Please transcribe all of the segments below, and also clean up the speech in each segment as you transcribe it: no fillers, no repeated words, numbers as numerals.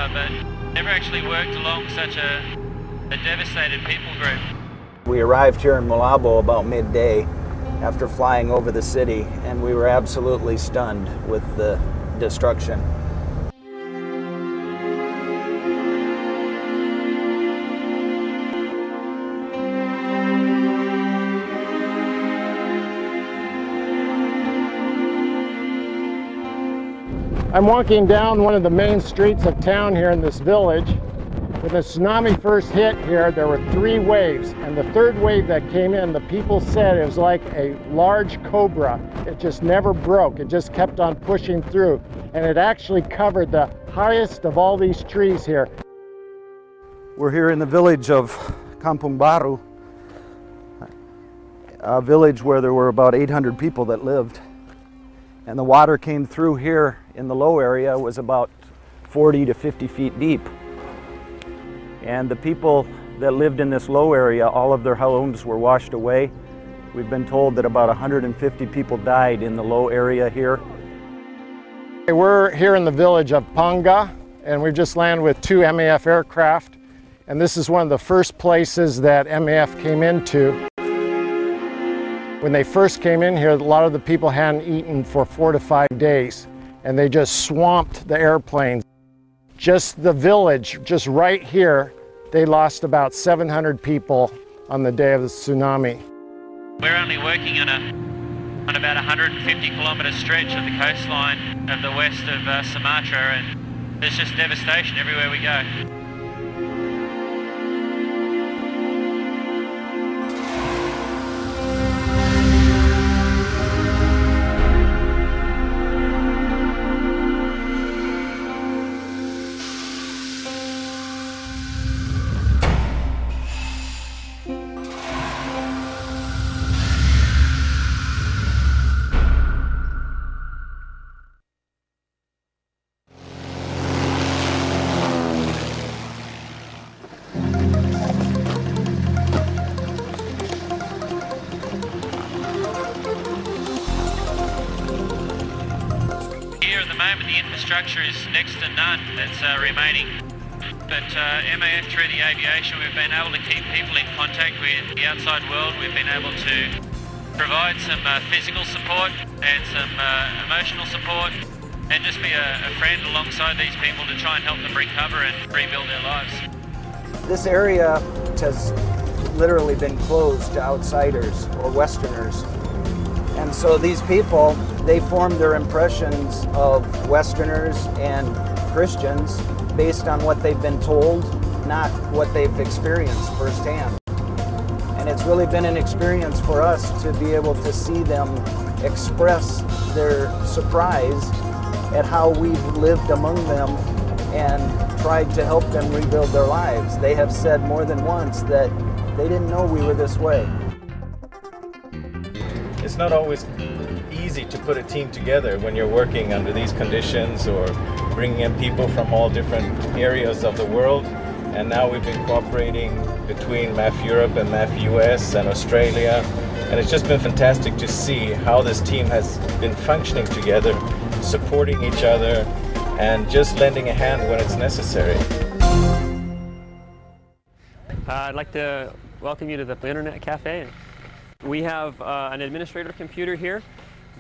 cover, but never actually worked along such a devastated people group. We arrived here in Malabo about midday after flying over the city, and we were absolutely stunned with the destruction. I'm walking down one of the main streets of town here in this village. When the tsunami first hit here, there were 3 waves, and the 3rd wave that came in, the people said it was like a large cobra. It just never broke. It just kept on pushing through, and it actually covered the highest of all these trees here. We're here in the village of Kampung Baru, a village where there were about 800 people that lived. And the water came through here in the low area, was about 40 to 50 feet deep. And the people that lived in this low area, all of their homes were washed away. We've been told that about 150 people died in the low area here. We're here in the village of Panga, and we've just landed with 2 MAF aircraft. And this is one of the first places that MAF came into. When they first came in here, a lot of the people hadn't eaten for 4 to 5 days, and they just swamped the airplanes. Just the village, just right here, they lost about 700 people on the day of the tsunami. We're only working on about 150 kilometre stretch of the coastline of the west of Sumatra, and there's just devastation everywhere we go. The infrastructure is next to none that's remaining, but MAF through the aviation, we've been able to keep people in contact with the outside world. We've been able to provide some physical support and some emotional support, and just be a friend alongside these people to try and help them recover and rebuild their lives. This area has literally been closed to outsiders or Westerners. And so these people, they form their impressions of Westerners and Christians based on what they've been told, not what they've experienced firsthand. And it's really been an experience for us to be able to see them express their surprise at how we've lived among them and tried to help them rebuild their lives. They have said more than once that they didn't know we were this way. It's not always easy to put a team together when you're working under these conditions or bringing in people from all different areas of the world. And now we've been cooperating between MAF Europe and MAF US and Australia. And it's just been fantastic to see how this team has been functioning together, supporting each other, and just lending a hand when it's necessary. I'd like to welcome you to the Internet Cafe. We have an administrator computer here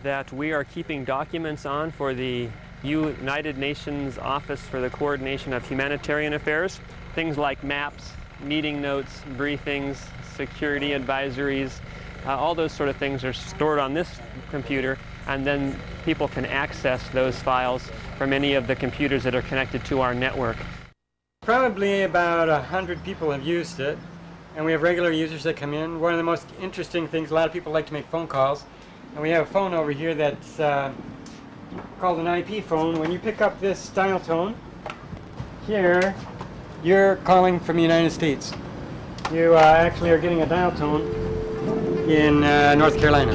that we are keeping documents on for the United Nations Office for the Coordination of Humanitarian Affairs. Things like maps, meeting notes, briefings, security advisories, all those sort of things are stored on this computer, and then people can access those files from any of the computers that are connected to our network. Probably about 100 people have used it, and we have regular users that come in. One of the most interesting things, a lot of people like to make phone calls, and we have a phone over here that's called an IP phone. When you pick up this dial tone, here, you're calling from the United States. You actually are getting a dial tone in North Carolina.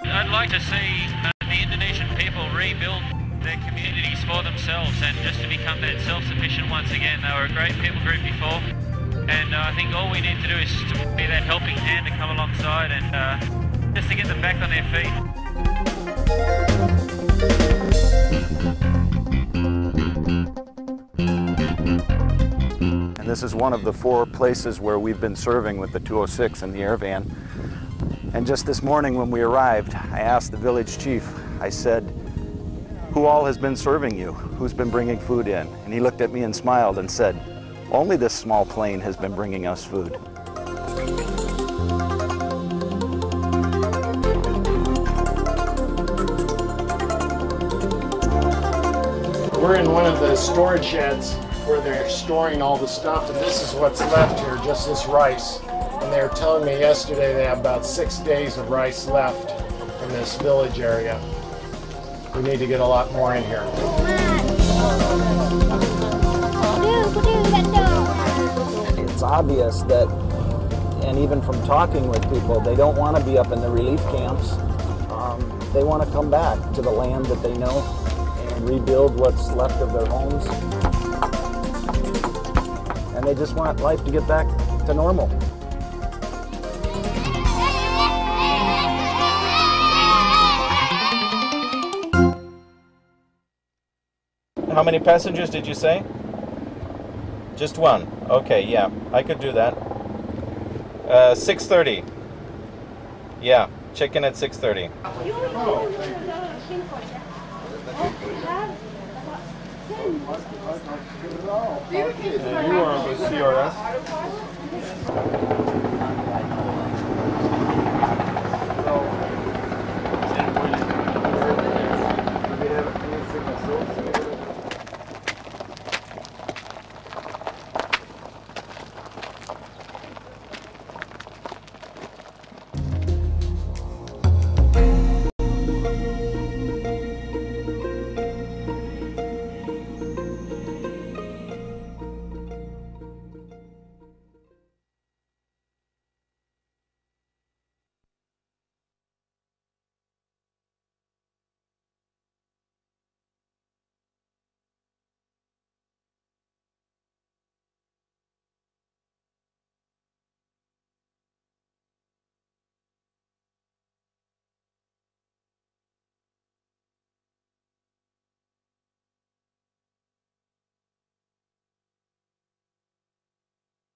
I'd like to see the Indonesian people rebuild their communities for themselves and just to become that self-sufficient once again. They were a great people group before, and I think all we need to do is to be that helping hand to come alongside and just to get them back on their feet. And this is one of the 4 places where we've been serving with the 206 and the air van. And just this morning when we arrived, I asked the village chief, I said, who all has been serving you? Who's been bringing food in? And he looked at me and smiled and said, only this small plane has been bringing us food. We're in one of the storage sheds where they're storing all the stuff, and this is what's left here, just this rice. And they were telling me yesterday they have about 6 days of rice left in this village area. We need to get a lot more in here. It's obvious that, and even from talking with people, they don't want to be up in the relief camps. They want to come back to the land that they know and rebuild what's left of their homes. And they just want life to get back to normal. How many passengers did you say? Just one. Okay, yeah, I could do that. 6:30. Yeah, check in at 6:30. You are on the CRS?